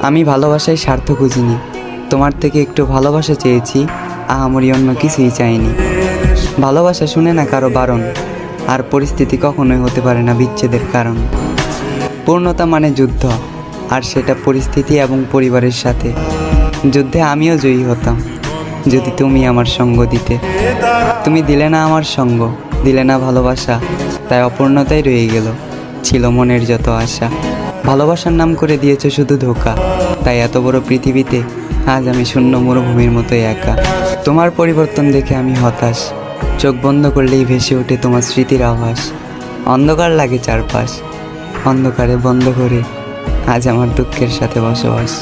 আমি ভালোবাসায় স্বার্থ খুঁজিনি, তোমার থেকে একটু ভালোবাসা চেয়েছি, আহামরি অন্য কিছুই চাইনি। ভালোবাসা শুনে না কারো বারণ, আর পরিস্থিতি কখনোই হতে পারে না বিচ্ছেদের কারণ। পূর্ণতা মানে যুদ্ধ, আর সেটা পরিস্থিতি এবং পরিবারের সাথে। যুদ্ধে আমিও জয়ী হতাম যদি তুমি আমার সঙ্গ দিতে। তুমি দিলে না আমার সঙ্গ, দিলে না ভালোবাসা, তাই অপূর্ণতাই রয়ে গেল, ছিল মনের যত আশা। ভালোবাসার নাম করে দিয়েছে শুধু ধোঁকা, তাই এত বড় পৃথিবীতে আজ আমি শূন্য মরুভূমির মতোই একা। তোমার পরিবর্তন দেখে আমি হতাশ, চোখ বন্ধ করলেই ভেসে ওঠে তোমার স্মৃতির আভাস। অন্ধকার লাগে চারপাশ, অন্ধকারে বন্ধ করে আজ আমার দুঃখের সাথে বসবাস।